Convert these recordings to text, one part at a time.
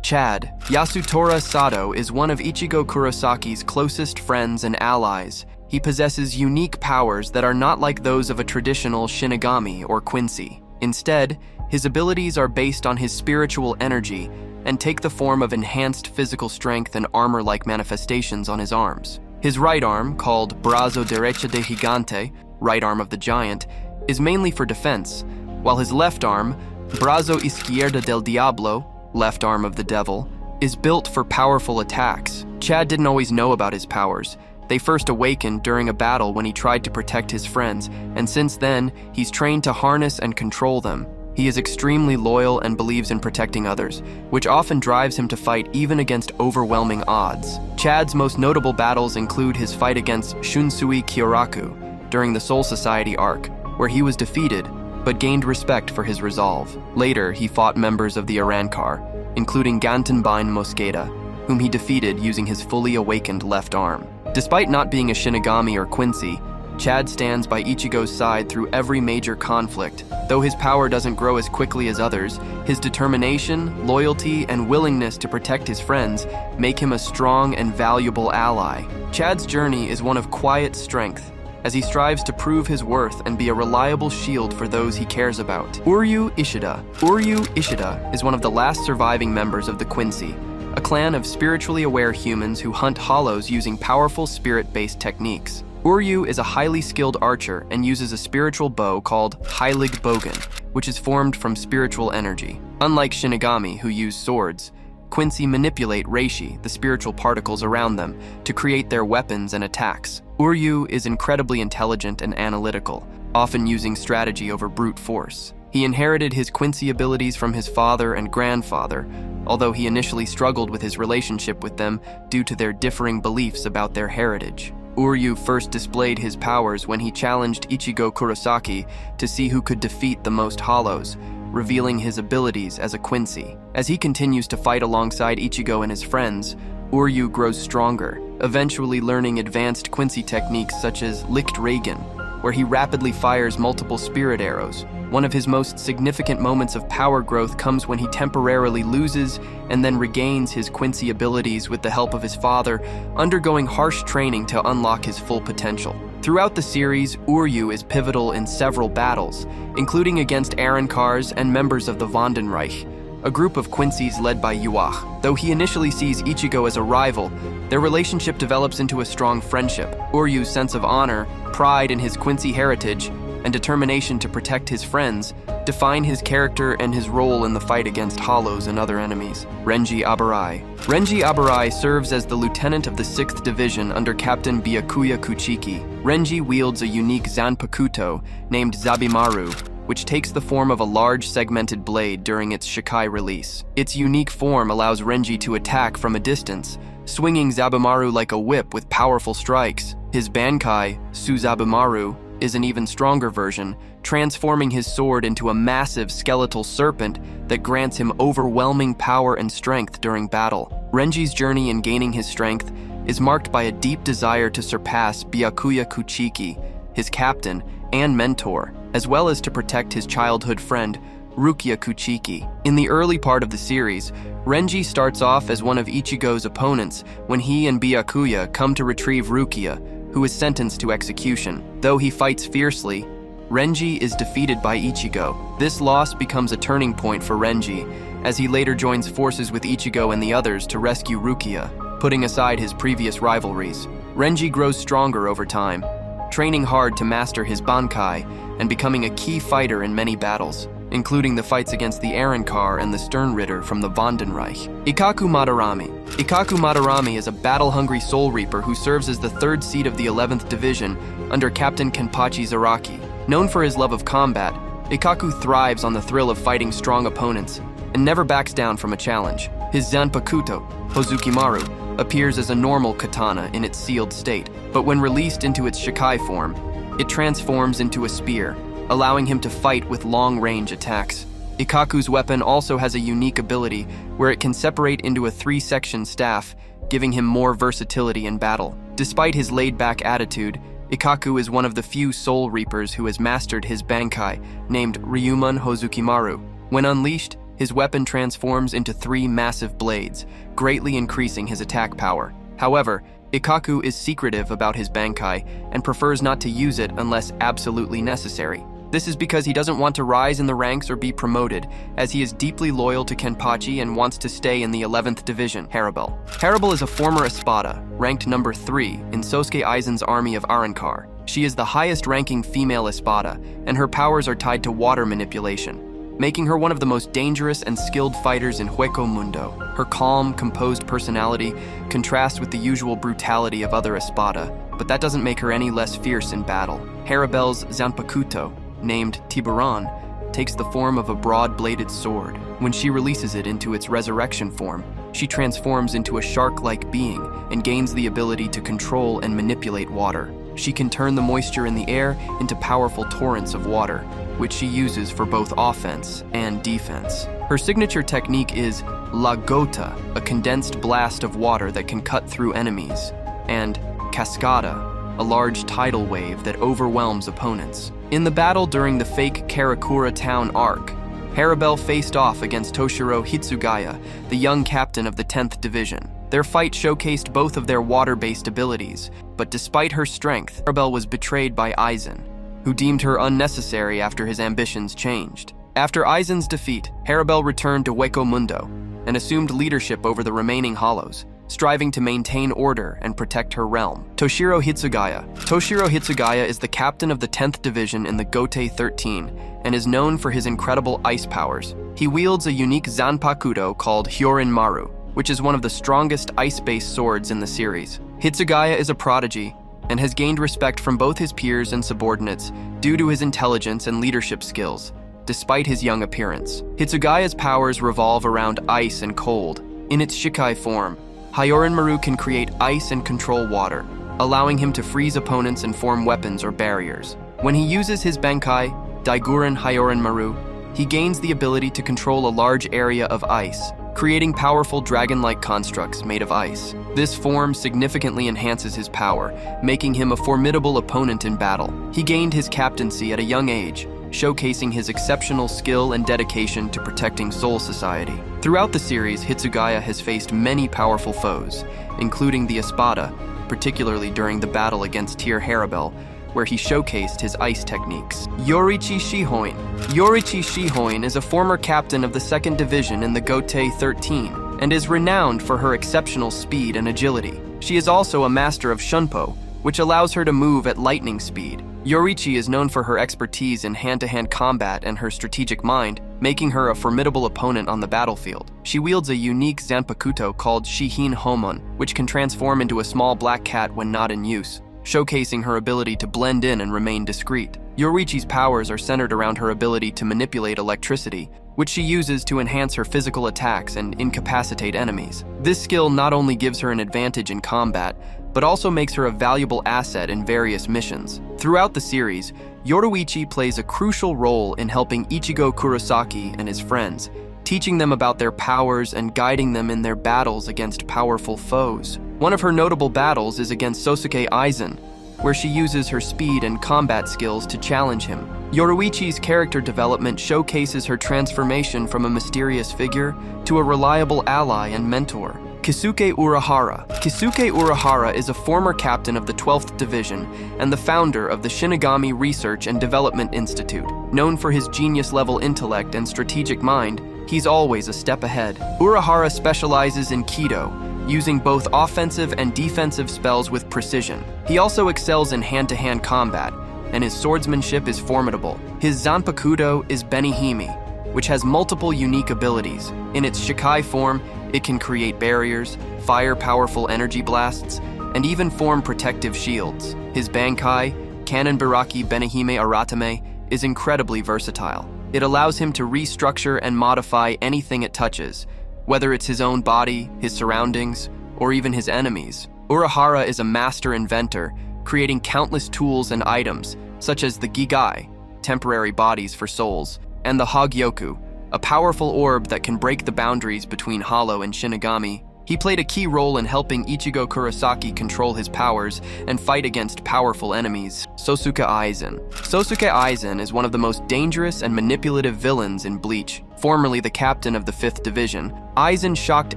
Chad. Yasutora Sato is one of Ichigo Kurasaki's closest friends and allies. He possesses unique powers that are not like those of a traditional Shinigami or Quincy. Instead, his abilities are based on his spiritual energy and take the form of enhanced physical strength and armor-like manifestations on his arms. His right arm, called Brazo Derecha de Gigante, right arm of the giant, is mainly for defense, while his left arm, Brazo Izquierda del Diablo, left arm of the devil, is built for powerful attacks. Chad didn't always know about his powers. They first awakened during a battle when he tried to protect his friends, and since then, he's trained to harness and control them. He is extremely loyal and believes in protecting others, which often drives him to fight even against overwhelming odds. Chad's most notable battles include his fight against Shunsui Kyoraku during the Soul Society arc, where he was defeated, but gained respect for his resolve. Later, he fought members of the Arankar, including Gantenbein Mosqueda, whom he defeated using his fully awakened left arm. Despite not being a Shinigami or Quincy, Chad stands by Ichigo's side through every major conflict. Though his power doesn't grow as quickly as others, his determination, loyalty, and willingness to protect his friends make him a strong and valuable ally. Chad's journey is one of quiet strength, as he strives to prove his worth and be a reliable shield for those he cares about. Uryu Ishida. Uryu Ishida is one of the last surviving members of the Quincy, a clan of spiritually aware humans who hunt hollows using powerful spirit-based techniques. Uryu is a highly skilled archer and uses a spiritual bow called Heilig Bogen, which is formed from spiritual energy. Unlike Shinigami, who use swords, Quincy manipulate reishi, the spiritual particles around them, to create their weapons and attacks. Uryu is incredibly intelligent and analytical, often using strategy over brute force. He inherited his Quincy abilities from his father and grandfather, although he initially struggled with his relationship with them due to their differing beliefs about their heritage. Uryu first displayed his powers when he challenged Ichigo Kurasaki to see who could defeat the most hollows, revealing his abilities as a Quincy. As he continues to fight alongside Ichigo and his friends, Uryu grows stronger, eventually learning advanced Quincy techniques such as Licht Regen, where he rapidly fires multiple spirit arrows. One of his most significant moments of power growth comes when he temporarily loses and then regains his Quincy abilities with the help of his father, undergoing harsh training to unlock his full potential. Throughout the series, Uryu is pivotal in several battles, including against Arankars and members of the Vandenreich, a group of Quincies led by Yuach. Though he initially sees Ichigo as a rival, their relationship develops into a strong friendship. Uryu's sense of honor, pride in his Quincy heritage, and determination to protect his friends define his character and his role in the fight against hollows and other enemies. Renji Abarai. Renji Abarai serves as the lieutenant of the 6th Division under Captain Bakuya Kuchiki. Renji wields a unique Zanpakuto named Zabimaru, which takes the form of a large segmented blade during its Shikai release. Its unique form allows Renji to attack from a distance, swinging Zabimaru like a whip with powerful strikes. His Bankai, Suzabimaru, is an even stronger version, transforming his sword into a massive skeletal serpent that grants him overwhelming power and strength during battle. Renji's journey in gaining his strength is marked by a deep desire to surpass Bakuya Kuchiki, his captain and mentor, as well as to protect his childhood friend, Rukia Kuchiki. In the early part of the series, Renji starts off as one of Ichigo's opponents when he and Bakuya come to retrieve Rukia, who is sentenced to execution. Though he fights fiercely, Renji is defeated by Ichigo. This loss becomes a turning point for Renji, as he later joins forces with Ichigo and the others to rescue Rukia, putting aside his previous rivalries. Renji grows stronger over time, training hard to master his Bankai and becoming a key fighter in many battles, including the fights against the Arankar and the Sternritter from the Vandenreich. Ikaku Madami. Ikaku Madami is a battle-hungry Soul Reaper who serves as the 3rd seat of the 11th Division under Captain Kachi Zaraki. Known for his love of combat, Ikaku thrives on the thrill of fighting strong opponents and never backs down from a challenge. His Zanpakuto, Hozukimaru, appears as a normal katana in its sealed state, but when released into its Shikai form, it transforms into a spear, allowing him to fight with long-range attacks. Ikaku's weapon also has a unique ability where it can separate into a 3-section staff, giving him more versatility in battle. Despite his laid-back attitude, Ikaku is one of the few Soul Reapers who has mastered his Bankai, named Ryuman Hozukimaru. When unleashed, His weapon transforms into 3 massive blades, greatly increasing his attack power. However, Ikaku is secretive about his Bankai and prefers not to use it unless absolutely necessary. This is because he doesn't want to rise in the ranks or be promoted, as he is deeply loyal to Kenpachi and wants to stay in the 11th Division, Herbel. Herbel is a former Espada, ranked number 3 in Susuka Aizen's army of Arrancar. She is the highest-ranking female Espada, and her powers are tied to water manipulation, making her one of the most dangerous and skilled fighters in Hueco Mundo. Her calm, composed personality contrasts with the usual brutality of other Espada, but that doesn't make her any less fierce in battle. Herbel's Zanpakuto, named Tiburon, takes the form of a broad-bladed sword. When she releases it into its resurrection form, she transforms into a shark-like being and gains the ability to control and manipulate water. She can turn the moisture in the air into powerful torrents of water, which she uses for both offense and defense. Her signature technique is La Gota, a condensed blast of water that can cut through enemies, and Cascada, a large tidal wave that overwhelms opponents. In the battle during the fake Karakura town arc, Herbel faced off against Toshiro Hitsugaya, the young captain of the 10th Division. Their fight showcased both of their water-based abilities, but despite her strength, Herbel was betrayed by Aizen, who deemed her unnecessary after his ambitions changed. After Aizen's defeat, Herbel returned to Hueco Mundo and assumed leadership over the remaining Hollows, striving to maintain order and protect her realm. Toshiro Hitsugaya is the captain of the 10th Division in the Gote 13 and is known for his incredible ice powers. He wields a unique Zanpakuto called Hyorin Maru, which is one of the strongest ice-based swords in the series. Hitsugaya is a prodigy and has gained respect from both his peers and subordinates due to his intelligence and leadership skills, despite his young appearance. Hitsugaya's powers revolve around ice and cold. In its Shikai form, Hyorin Maru can create ice and control water, allowing him to freeze opponents and form weapons or barriers. When he uses his Bankai, Daiguren Hyorin Maru, he gains the ability to control a large area of ice, creating powerful dragon-like constructs made of ice. This form significantly enhances his power, making him a formidable opponent in battle. He gained his captaincy at a young age, showcasing his exceptional skill and dedication to protecting Soul Society. Throughout the series, Hitsugaya has faced many powerful foes, including the Espada, particularly during the battle against Tier Herbel, where he showcased his ice techniques. Yori Shi Hoin. Yori Shi Hoin is a former captain of the 2nd Division in the Gote 13 and is renowned for her exceptional speed and agility. She is also a master of Shunpo, which allows her to move at lightning speed. Yorichi is known for her expertise in hand-to-hand combat and her strategic mind, making her a formidable opponent on the battlefield. She wields a unique Zanpakuto called Shihin Homon, which can transform into a small black cat when not in use, showcasing her ability to blend in and remain discreet. Yorichi's powers are centered around her ability to manipulate electricity, which she uses to enhance her physical attacks and incapacitate enemies. This skill not only gives her an advantage in combat, but also makes her a valuable asset in various missions. Throughout the series, Yoruichi plays a crucial role in helping Ichigo Kurasaki and his friends, teaching them about their powers and guiding them in their battles against powerful foes. One of her notable battles is against Susuka Aizen, where she uses her speed and combat skills to challenge him. Yoruichi's character development showcases her transformation from a mysterious figure to a reliable ally and mentor. Kisuke Urahara. Kisuke Urahara is a former captain of the 12th Division and the founder of the Shinigami Research and Development Institute. Known for his genius-level intellect and strategic mind, he's always a step ahead. Urahara specializes in Kido, using both offensive and defensive spells with precision. He also excels in hand-to-hand combat, and his swordsmanship is formidable. His Zanpakuto is Benihime, which has multiple unique abilities. In its Shikai form, it can create barriers, fire powerful energy blasts, and even form protective shields. His Bankai, Cannon Baraki Benihime Aratame, is incredibly versatile. It allows him to restructure and modify anything it touches, whether it's his own body, his surroundings, or even his enemies. Urahara is a master inventor, creating countless tools and items, such as the Gigai, temporary bodies for souls, and the Hagyoku, a powerful orb that can break the boundaries between Hollow and Shinigami. He played a key role in helping Ichigo Kurasaki control his powers and fight against powerful enemies. Susuka Aizen. Susuka Aizen is one of the most dangerous and manipulative villains in Bleach. Formerly the captain of the 5th Division, Aizen shocked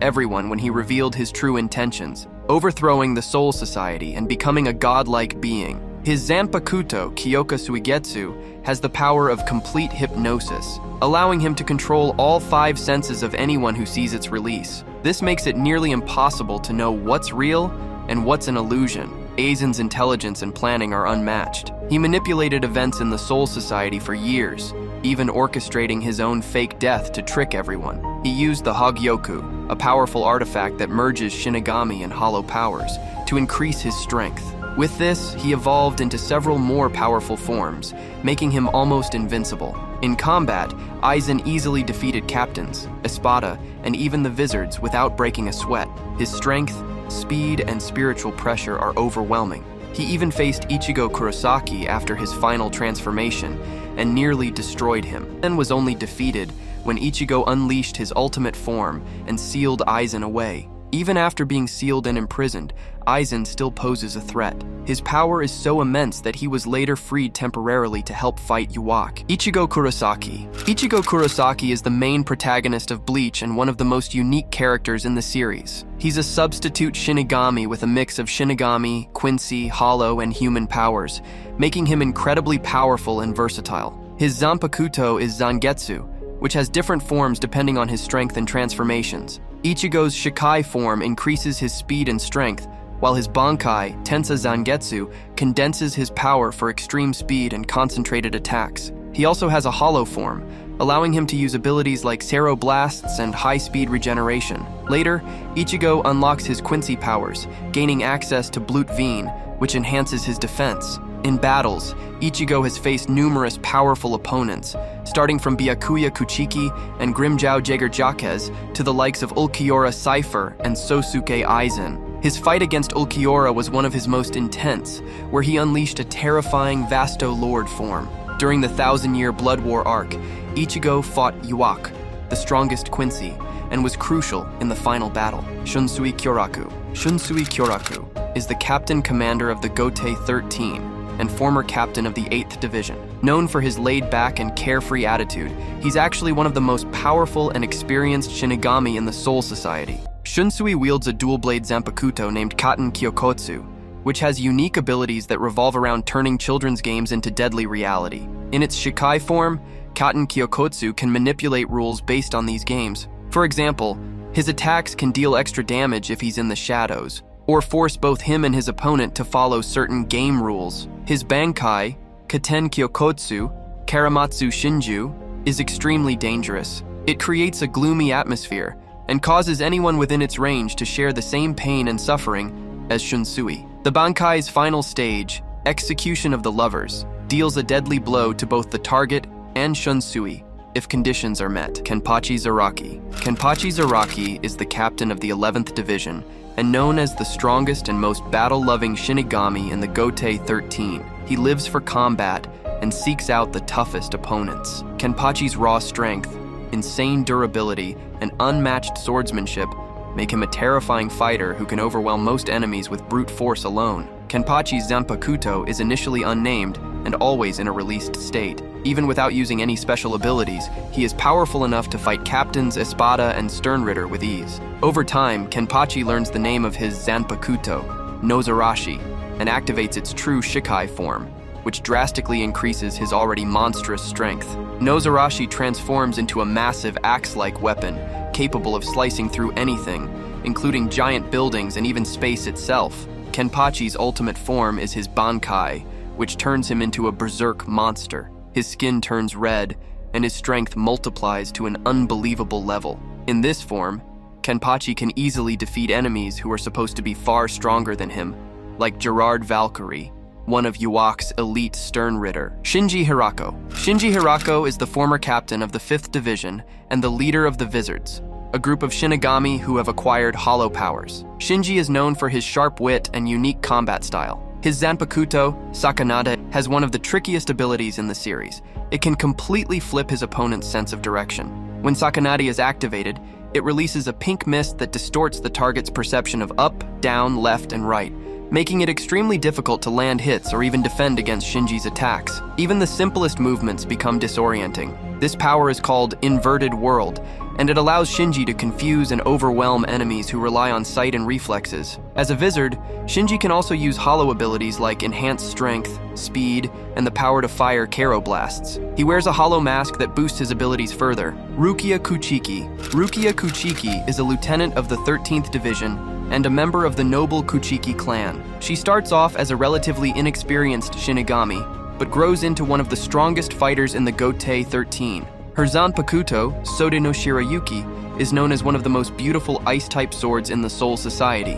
everyone when he revealed his true intentions, overthrowing the Soul Society and becoming a godlike being. His Zanpakuto, Kyoka Suigetsu, has the power of complete hypnosis, allowing him to control all 5 senses of anyone who sees its release. This makes it nearly impossible to know what's real and what's an illusion. Aizen's intelligence and planning are unmatched. He manipulated events in the Soul Society for years, even orchestrating his own fake death to trick everyone. He used the Hogyoku, a powerful artifact that merges Shinigami and hollow powers, to increase his strength. With this, he evolved into several more powerful forms, making him almost invincible. In combat, Aizen easily defeated captains, Espada, and even the Vizards without breaking a sweat. His strength, speed, and spiritual pressure are overwhelming. He even faced Ichigo Kurasaki after his final transformation and nearly destroyed him, and was only defeated when Ichigo unleashed his ultimate form and sealed Aizen away. Even after being sealed and imprisoned, Aizen still poses a threat. His power is so immense that he was later freed temporarily to help fight Yhwach. Ichigo Kurasaki. Ichigo Kurasaki is the main protagonist of Bleach and one of the most unique characters in the series. He's a substitute Shinigami with a mix of Shinigami, Quincy, Hollow, and human powers, making him incredibly powerful and versatile. His Zanpakuto is Zangetsu, which has different forms depending on his strength and transformations. Ichigo's Shikai form increases his speed and strength, while his Bankai, Tensa Zangetsu, condenses his power for extreme speed and concentrated attacks. He also has a hollow form, allowing him to use abilities like Sero Blasts and high-speed regeneration. Later, Ichigo unlocks his Quincy powers, gaining access to Blut Veen, which enhances his defense. In battles, Ichigo has faced numerous powerful opponents, starting from Bakuya Kuchiki and Grimmjow Jaeger Jaquez to the likes of Ulquiorra Cypher and Sosuke Aizen. His fight against Ulquiorra was one of his most intense, where he unleashed a terrifying Vasto Lord form. During the 1,000-year Blood War arc, Ichigo fought Yhwach, the strongest Quincy, and was crucial in the final battle. Shunsui Kyoraku. Shunsui Kyoraku is the captain commander of the Gotei 13, and former captain of the 8th Division. Known for his laid-back and carefree attitude, he's actually one of the most powerful and experienced Shinigami in the Soul Society. Shunsui wields a dual-blade Zanpakuto named Katen Kyokotsu, which has unique abilities that revolve around turning children's games into deadly reality. In its Shikai form, Katen Kyokotsu can manipulate rules based on these games. For example, his attacks can deal extra damage if he's in the shadows, or force both him and his opponent to follow certain game rules. His Bankai, Katen Kyokotsu, Karamatsu Shinju, is extremely dangerous. It creates a gloomy atmosphere and causes anyone within its range to share the same pain and suffering as Shunsui. The Bankai's final stage, Execution of the Lovers, deals a deadly blow to both the target and Shunsui if conditions are met. Kenpachi Zaraki. Kenpachi Zaraki is the captain of the 11th Division and known as the strongest and most battle-loving Shinigami in the Gotei 13. He lives for combat and seeks out the toughest opponents. Kenpachi's raw strength, insane durability, and unmatched swordsmanship make him a terrifying fighter who can overwhelm most enemies with brute force alone. Kenpachi's Zanpakuto is initially unnamed and always in a released state. Even without using any special abilities, he is powerful enough to fight captains Espada and Sternritter with ease. Over time, Kenpachi learns the name of his Zanpakuto, Nozarashi, and activates its true Shikai form, which drastically increases his already monstrous strength. Nozarashi transforms into a massive axe-like weapon, capable of slicing through anything, including giant buildings and even space itself. Kenpachi's ultimate form is his Bankai, which turns him into a berserk monster. His skin turns red, and his strength multiplies to an unbelievable level. In this form, Kenpachi can easily defeat enemies who are supposed to be far stronger than him, like Gerard Valkyrie, one of Yhwach's elite Sternritter. Shinji Hero. Shinji Hero is the former captain of the 5th Division and the leader of the Vizards, a group of Shinigami who have acquired hollow powers. Shinji is known for his sharp wit and unique combat style. His Zanpakuto, Sakanade, has one of the trickiest abilities in the series. It can completely flip his opponent's sense of direction. When Sakanade is activated, It releases a pink mist that distorts the target's perception of up, down, left, and right, making it extremely difficult to land hits or even defend against Shinji's attacks. Even the simplest movements become disorienting. This power is called Inverted World, and it allows Shinji to confuse and overwhelm enemies who rely on sight and reflexes. As a wizard, Shinji can also use hollow abilities like Enhanced Strength, Speed, and the power to fire Karo Blasts. He wears a hollow mask that boosts his abilities further. Rukia Kuchiki. Rukia Kuchiki is a lieutenant of the 13th Division and a member of the noble Kuchiki clan. She starts off as a relatively inexperienced Shinigami, but grows into one of the strongest fighters in the Gotei 13. Her Zanpakuto, Sode no Shirayuki, is known as one of the most beautiful ice-type swords in the Soul Society,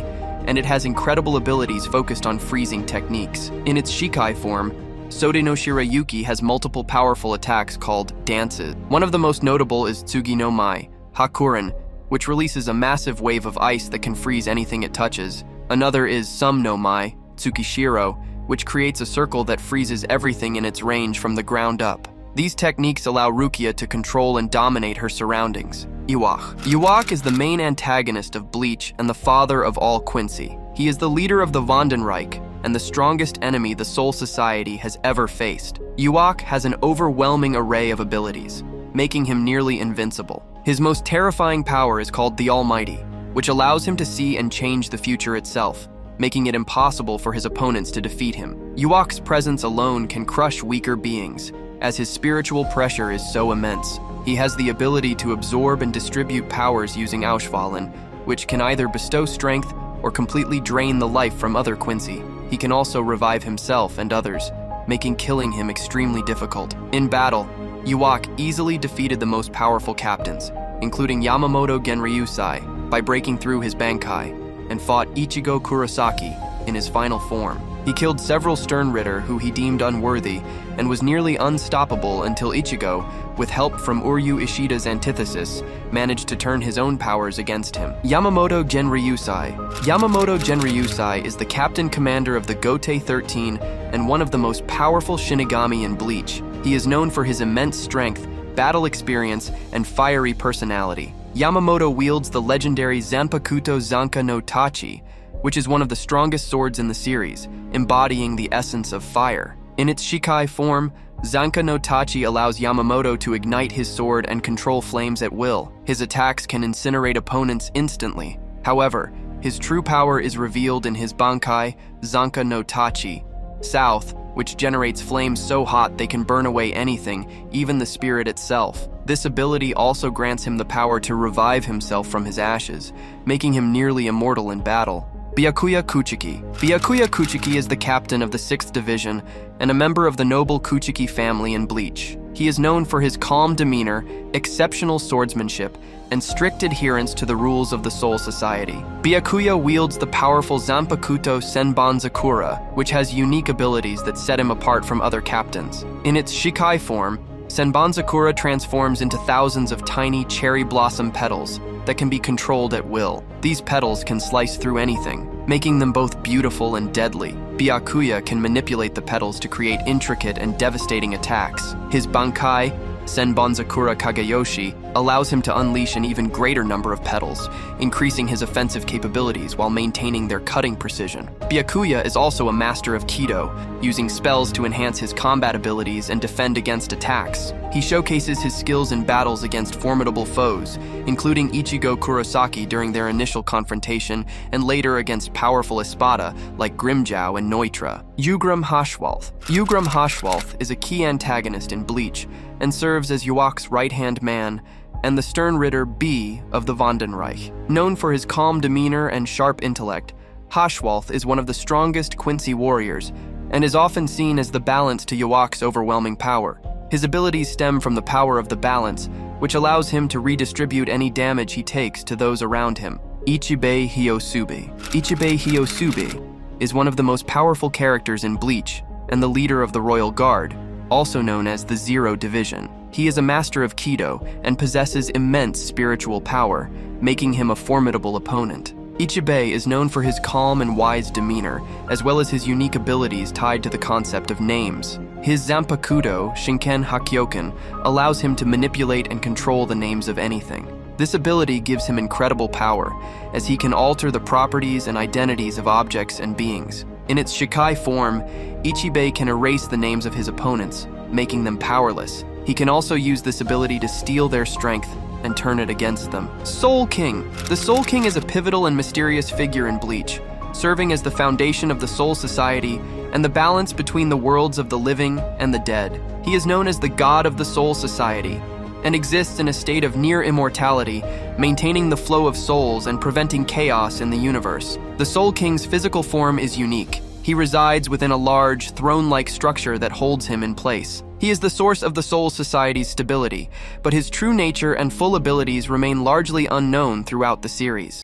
and it has incredible abilities focused on freezing techniques. In its Shikai form, Sode no Shirayuki has multiple powerful attacks called dances. One of the most notable is Tsugi no Mai, Hakuren, which releases a massive wave of ice that can freeze anything it touches. Another is Sum no Mai, Tsukishiro, which creates a circle that freezes everything in its range from the ground up. These techniques allow Rukia to control and dominate her surroundings. Iwak. Iwak is the main antagonist of Bleach and the father of all Quincy. He is the leader of the Vandenreich and the strongest enemy the Soul Society has ever faced. Iwak has an overwhelming array of abilities, making him nearly invincible. His most terrifying power is called the Almighty, which allows him to see and change the future itself, making it impossible for his opponents to defeat him. Iwak's presence alone can crush weaker beings, as his spiritual pressure is so immense. He has the ability to absorb and distribute powers using Ausfallen, which can either bestow strength or completely drain the life from other Quincy. He can also revive himself and others, making killing him extremely difficult. In battle, Iwak easily defeated the most powerful captains, including Yamamoto Genryusai, by breaking through his Bankai, and fought Ichigo Kurasaki in his final form. He killed several Sternritter who he deemed unworthy and was nearly unstoppable until Ichigo, with help from Uryu Ishida's antithesis, managed to turn his own powers against him. Yamamoto Genryusai. Yamamoto Genryusai is the captain commander of the Gotei 13 and one of the most powerful Shinigami in Bleach. He is known for his immense strength, battle experience, and fiery personality. Yamamoto wields the legendary Zanpakuto Zanka no Tachi, which is one of the strongest swords in the series, embodying the essence of fire. In its Shikai form, Zanka no Tachi allows Yamamoto to ignite his sword and control flames at will. His attacks can incinerate opponents instantly. However, his true power is revealed in his Bankai, Zanka no Tachi, South, which generates flames so hot they can burn away anything, even the spirit itself. This ability also grants him the power to revive himself from his ashes, making him nearly immortal in battle. Bakuya Kuchiki. Bakuya Kuchiki is the captain of the 6th Division and a member of the noble Kuchiki family in Bleach. He is known for his calm demeanor, exceptional swordsmanship, and strict adherence to the rules of the Soul Society. Bakuya wields the powerful Zanpakuto Senbanzakura, which has unique abilities that set him apart from other captains. In its Shikai form, Senbanzakura transforms into thousands of tiny cherry blossom petals that can be controlled at will. These petals can slice through anything, making them both beautiful and deadly. Bakuya can manipulate the petals to create intricate and devastating attacks. His Bankai, Senbanzakura Kagayoshi, allows him to unleash an even greater number of petals, increasing his offensive capabilities while maintaining their cutting precision. Bakuya is also a master of Kido, using spells to enhance his combat abilities and defend against attacks. He showcases his skills in battles against formidable foes, including Ichigo Kurasaki during their initial confrontation and later against powerful Espada like Grimjow and Neutra. Ugram Hwalth. Ugram Hwalth is a key antagonist in Bleach and serves as Iwak's right-hand man and the Sternritter B of the Vandenreich. Known for his calm demeanor and sharp intellect, Hwalth is one of the strongest Quincy warriors and is often seen as the balance to Iwak's overwhelming power. His abilities stem from the power of the balance, which allows him to redistribute any damage he takes to those around him. Ichibei Hyosubi. Ichibei Hyosubi is one of the most powerful characters in Bleach and the leader of the Royal Guard, also known as the Zero Division. He is a master of Kido and possesses immense spiritual power, making him a formidable opponent. Ichibei is known for his calm and wise demeanor, as well as his unique abilities tied to the concept of names. His Zanpakuto, Shinken Hakyoken, allows him to manipulate and control the names of anything. This ability gives him incredible power, as he can alter the properties and identities of objects and beings. In its Shikai form, Ichibei can erase the names of his opponents, making them powerless. He can also use this ability to steal their strength and turn it against them. Soul King. The Soul King is a pivotal and mysterious figure in Bleach, serving as the foundation of the Soul Society and the balance between the worlds of the living and the dead. He is known as the God of the Soul Society, and exists in a state of near immortality, maintaining the flow of souls and preventing chaos in the universe. The Soul King's physical form is unique. He resides within a large, throne-like structure that holds him in place. He is the source of the Soul Society's stability, but his true nature and full abilities remain largely unknown throughout the series.